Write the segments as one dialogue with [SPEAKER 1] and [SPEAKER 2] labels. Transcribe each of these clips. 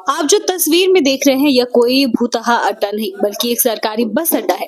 [SPEAKER 1] आप जो तस्वीर में देख रहे हैं यह कोई भूतहा अड्डा नहीं बल्कि एक सरकारी बस अड्डा है।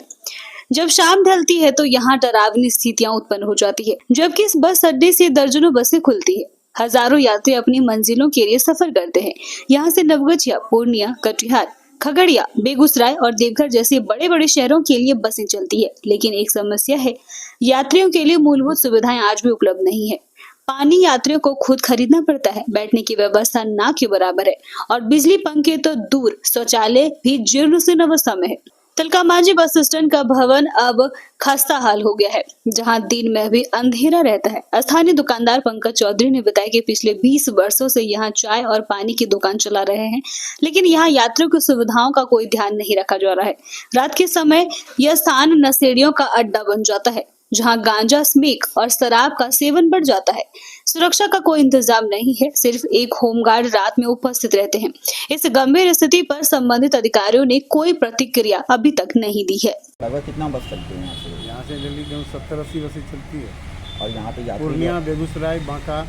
[SPEAKER 1] जब शाम ढलती है तो यहाँ डरावनी स्थितियां उत्पन्न हो जाती है, जबकि इस बस अड्डे से दर्जनों बसें खुलती है। हजारों यात्री अपनी मंजिलों के लिए सफर करते हैं। यहाँ से नवगछिया, पूर्णिया, कटिहार, खगड़िया, बेगूसराय और देवघर जैसे बड़े बड़े शहरों के लिए बसें चलती है। लेकिन एक समस्या है, यात्रियों के लिए मूलभूत सुविधाएं आज भी उपलब्ध नहीं है। पानी यात्रियों को खुद खरीदना पड़ता है, बैठने की व्यवस्था ना के बराबर है और बिजली पंखे तो दूर, शौचालय भी जीर्ण अवस्था में है। तिलका मांझी बस स्टैंड का भवन अब खस्ता हाल हो गया है, जहां दिन में भी अंधेरा रहता है। स्थानीय दुकानदार पंकज चौधरी ने बताया कि पिछले 20 वर्षों से यहां चाय और पानी की दुकान चला रहे हैं, लेकिन यहां यात्रियों की सुविधाओं का कोई ध्यान नहीं रखा जा रहा है। रात के समय यह स्थान नशेड़ियों का अड्डा बन जाता है, जहां गांजा, स्मोक और शराब का सेवन बढ़ जाता है। सुरक्षा का कोई इंतजाम नहीं है, सिर्फ एक होमगार्ड रात में उपस्थित रहते हैं। इस गंभीर स्थिति पर संबंधित अधिकारियों ने कोई प्रतिक्रिया अभी तक नहीं दी है।
[SPEAKER 2] लगभग कितना बस चलती है यहाँ से?
[SPEAKER 3] दिल्ली के 70-80 बसें चलती है।
[SPEAKER 2] और यहाँ पे
[SPEAKER 3] पूर्णिया, बेगूसराय, बांका,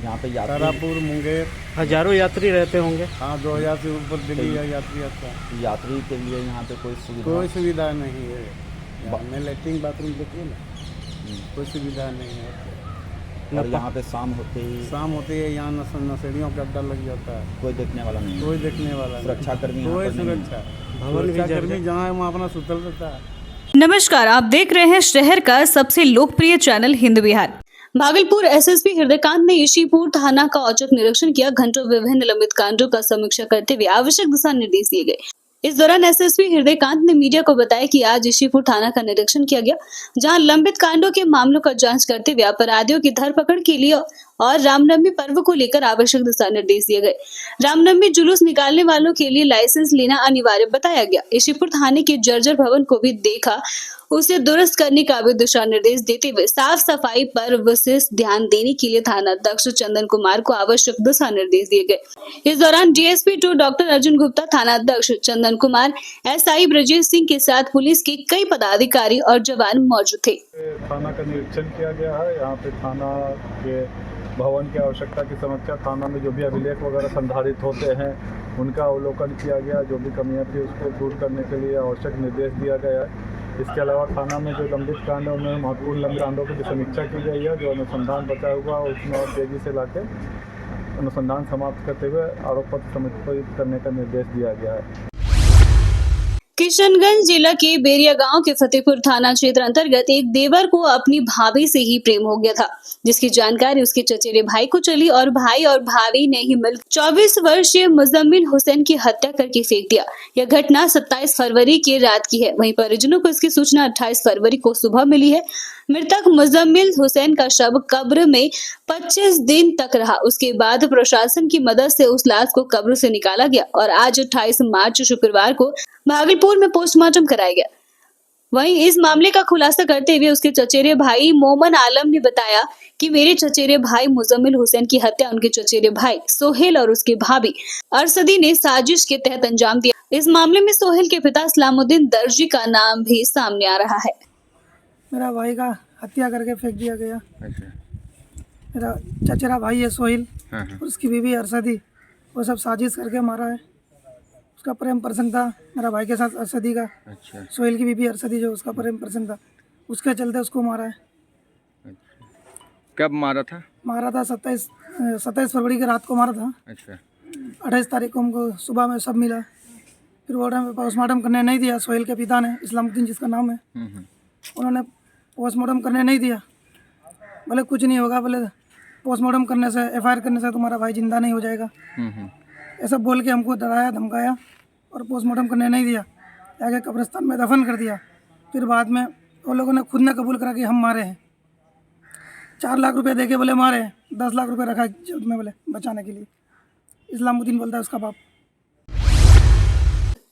[SPEAKER 2] यहाँ पे
[SPEAKER 3] तारापुर, मुंगेर
[SPEAKER 4] हजारों यात्री रहते होंगे।
[SPEAKER 3] हाँ, 2000 से ऊपर दिल्ली या यात्री आता है।
[SPEAKER 2] यात्री के लिए यहाँ पे कोई
[SPEAKER 3] सुविधा नहीं है। में लैट्रिन बाथरूम देखिए ना, कोई सुविधा नहीं है।
[SPEAKER 2] और यहाँ पे शाम होते ही
[SPEAKER 3] यहाँ नशेड़ियों का अड्डा लग जाता है।
[SPEAKER 2] कोई देखने वाला नहीं,
[SPEAKER 3] कोई देखने वाला,
[SPEAKER 2] सुरक्षा कर्मी,
[SPEAKER 3] कोई सुरक्षा कर्मी जहाँ है वहाँ अपना सुतल रहता है।
[SPEAKER 1] नमस्कार, आप देख रहे हैं शहर का सबसे लोकप्रिय चैनल हिंद विहार। भागलपुर एसएसपी हृदयकांत ने ईशीपुर थाना का औचक निरीक्षण किया। घंटों विभिन्न लंबित कांडों का समीक्षा करते हुए आवश्यक दिशा निर्देश दिए गए। इस दौरान एसएसपी हृदयकांत ने मीडिया को बताया कि आज ईशीपुर थाना का निरीक्षण किया गया, जहां लंबित कांडों के मामलों का जांच करते हुए अपराधियों की धरपकड़ के लिए और रामनवमी पर्व को लेकर आवश्यक दिशा निर्देश दिए गए। रामनवमी जुलूस निकालने वालों के लिए लाइसेंस लेना अनिवार्य बताया गया। ईशीपुर थाने के जर्जर भवन को भी देखा, उसे दुरुस्त करने का भी दिशा निर्देश देते हुए साफ सफाई पर विशेष ध्यान देने के लिए थाना अध्यक्ष चंदन कुमार को आवश्यक दिशा निर्देश दिए गए। इस दौरान डीएसपी 2 डॉक्टर अर्जुन गुप्ता, थाना अध्यक्ष चंदन कुमार, एसआई ब्रजेश सिंह के साथ पुलिस के कई पदाधिकारी और जवान मौजूद थे।
[SPEAKER 5] थाना का निरीक्षण किया गया है। यहाँ पे थाना के भवन की आवश्यकता की समस्या, थाना में जो भी अभिलेख वगैरह संधारित होते हैं उनका अवलोकन किया गया। जो भी कमियां थी उसको दूर करने के लिए आवश्यक निर्देश दिया गया है। इसके अलावा थाना में जो लंबित कांड है उनमें महत्वपूर्ण लंबित कांडों की समीक्षा की गई है। जो अनुसंधान बचा हुआ उसमें और तेजी से लाके अनुसंधान समाप्त करते हुए आरोप पत्र समेकित करने का निर्देश दिया गया है।
[SPEAKER 1] किशनगंज जिला के बेरिया गांव के फतेहपुर थाना क्षेत्र अंतर्गत एक देवर को अपनी भाभी से ही प्रेम हो गया था, जिसकी जानकारी उसके चचेरे भाई को चली और भाई और भाभी ने ही मिल 24 वर्षीय मुजम्मिल हुसैन की हत्या करके फेंक दिया। यह घटना 27 फरवरी की रात की है। वहीं परिजनों को इसकी सूचना 28 फरवरी को सुबह मिली है। मृतक मुजम्मिल हुसैन का शव कब्र में 25 दिन तक रहा। उसके बाद प्रशासन की मदद से उस लाश को कब्र से निकाला गया और आज 28 मार्च शुक्रवार को भागलपुर में पोस्टमार्टम कराया गया। वहीं इस मामले का खुलासा करते हुए उसके चचेरे भाई मोमन आलम ने बताया कि मेरे चचेरे भाई मुजम्मिल हुसैन की हत्या उनके चचेरे भाई सोहेल और उसके भाभी अरसदी ने साजिश के तहत अंजाम दिया। इस मामले में सोहेल के पिता इस्लामुद्दीन दर्जी का नाम भी सामने आ रहा है।
[SPEAKER 6] मेरा भाई का हत्या करके फेंक दिया गया। मेरा चचेरा भाई है सोहेल और उसकी बीवी अरसदी, वो सब साजिश करके मारा है। उसका प्रेम प्रसंग था मेरा भाई के साथ अरसदी का। सोहेल की बीवी अरसदी जो उसका प्रेम प्रसंग था, उसके चलते उसको मारा है।
[SPEAKER 4] कब मारा था?
[SPEAKER 6] मारा था 27 फरवरी की रात को मारा था। 28 तारीख को हमको सुबह में सब मिला। फिर वो पोस्टमार्टम करने नहीं दिया सोहेल के पिता ने, इस्लामुद्दीन जिसका नाम है, उन्होंने पोस्टमार्टम करने नहीं दिया। बोले कुछ नहीं होगा, बोले पोस्टमार्टम करने से, एफआईआर करने से तुम्हारा भाई जिंदा नहीं हो जाएगा, ऐसा बोल के हमको डराया धमकाया और पोस्टमार्टम करने नहीं दिया। आगे कब्रिस्तान में दफन कर दिया। फिर बाद में वो लोगों ने खुद ने कबूल करा कि हम मारे हैं। 4 लाख रुपए दे के बोले मारे, 10 लाख रुपए रखा जेब में बोले बचाने के लिए। इस्लामुद्दीन बोलता है उसका बाप।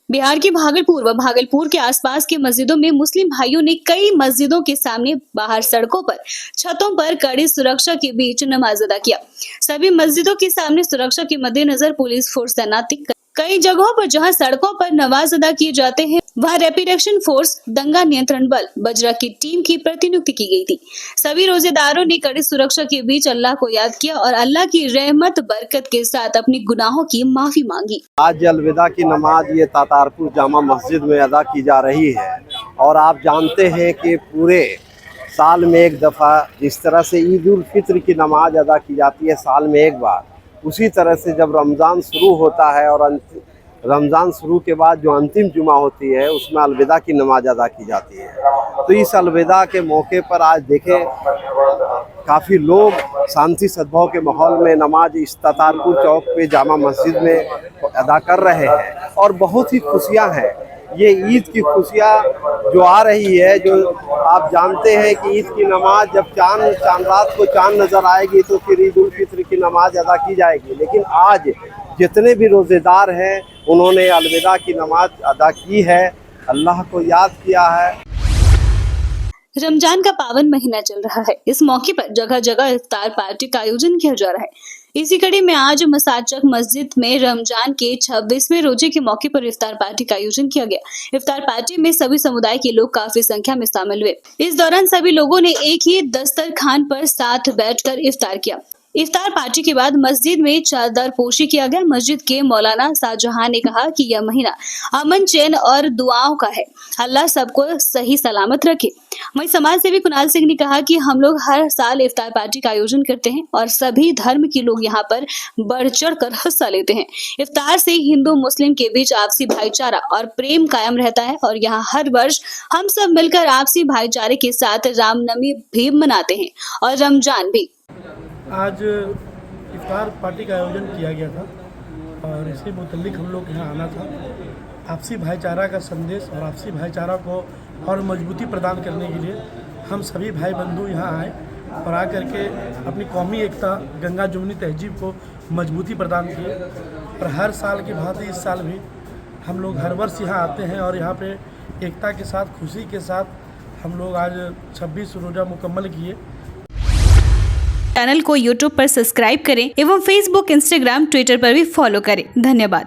[SPEAKER 1] बिहार की भागलपुर व भागलपुर के आसपास की मस्जिदों में मुस्लिम भाइयों ने कई मस्जिदों के सामने, बाहर, सड़कों पर, छतों पर कड़ी सुरक्षा के बीच नमाज अदा किया। सभी मस्जिदों के सामने सुरक्षा के मद्देनजर पुलिस फोर्स तैनात थी। कई जगहों पर जहां सड़कों पर नमाज अदा किए जाते हैं, वहाँ रैपिड एक्शन फोर्स, दंगा नियंत्रण बल, बजरा की टीम की प्रतिनियुक्ति की गई थी। सभी रोजेदारों ने कड़ी सुरक्षा के बीच अल्लाह को याद किया और अल्लाह की रहमत बरकत के साथ अपनी गुनाहों की माफी मांगी।
[SPEAKER 7] आज अलविदा की नमाज ये तातारपुर जामा मस्जिद में अदा की जा रही है और आप जानते हैं कि पूरे साल में एक दफ़ा जिस तरह से ईद उल फित्र की नमाज अदा की जाती है साल में एक बार, उसी तरह से जब रमज़ान शुरू होता है और रमज़ान शुरू के बाद जो अंतिम जुमा होती है उसमें अलविदा की नमाज अदा की जाती है। तो इस अलविदा के मौके पर आज देखें काफ़ी लोग शांति सद्भाव के माहौल में नमाज इस तातारपुर चौक पे जामा मस्जिद में अदा कर रहे हैं और बहुत ही खुशियां हैं। ये ईद की खुशियां जो आ रही है, जो आप जानते हैं कि ईद की नमाज जब चांद रात को चांद नज़र आएगी तो फिर ईद उल फित्र की नमाज अदा की जाएगी। लेकिन आज जितने भी रोज़ेदार हैं उन्होंने अलविदा की नमाज अदा की है, अल्लाह को याद किया है।
[SPEAKER 1] रमजान का पावन महीना चल रहा है। इस मौके पर जगह जगह इफ्तार पार्टी का आयोजन किया जा रहा है। इसी कड़ी में आज मसाजक मस्जिद में रमजान के 26वें रोजे के मौके पर इफ्तार पार्टी का आयोजन किया गया। इफ्तार पार्टी में सभी समुदाय के लोग काफी संख्या में शामिल हुए। इस दौरान सभी लोगों ने एक ही दस्तरखान पर साथ बैठकर इफ्तार किया। इफ्तार पार्टी के बाद मस्जिद में चादर पोशी किया गया। मस्जिद के मौलाना शाहजहां ने कहा कि यह महीना अमन, चैन और दुआओं का है। अल्लाह सबको सही सलामत रखे। वहीं समाज सेवी कुणाल सिंह ने कहा कि हम लोग हर साल इफ्तार पार्टी का आयोजन करते हैं और सभी धर्म के लोग यहाँ पर बढ़ चढ़ कर हिस्सा लेते हैं। इफ्तार से हिंदू मुस्लिम के बीच आपसी भाईचारा और प्रेम कायम रहता है और यहाँ हर वर्ष हम सब मिलकर आपसी भाईचारे के साथ रामनवमी भी मनाते हैं और रमजान भी।
[SPEAKER 8] आज इफ्तार पार्टी का आयोजन किया गया था और इसके मुतल्लिक हम लोग यहाँ आना था। आपसी भाईचारा का संदेश और आपसी भाईचारा को और मजबूती प्रदान करने के लिए हम सभी भाई बंधु यहाँ आए और आकर के अपनी कौमी एकता, गंगा जमुनी तहजीब को मजबूती प्रदान किए। और हर साल की भांति इस साल भी हम लोग हर वर्ष यहाँ आते हैं और यहाँ पे एकता के साथ, खुशी के साथ हम लोग आज 26 रोज़ा मुकम्मल किए।
[SPEAKER 1] चैनल को YouTube पर सब्सक्राइब करें एवं Facebook, Instagram, Twitter पर भी फॉलो करें। धन्यवाद।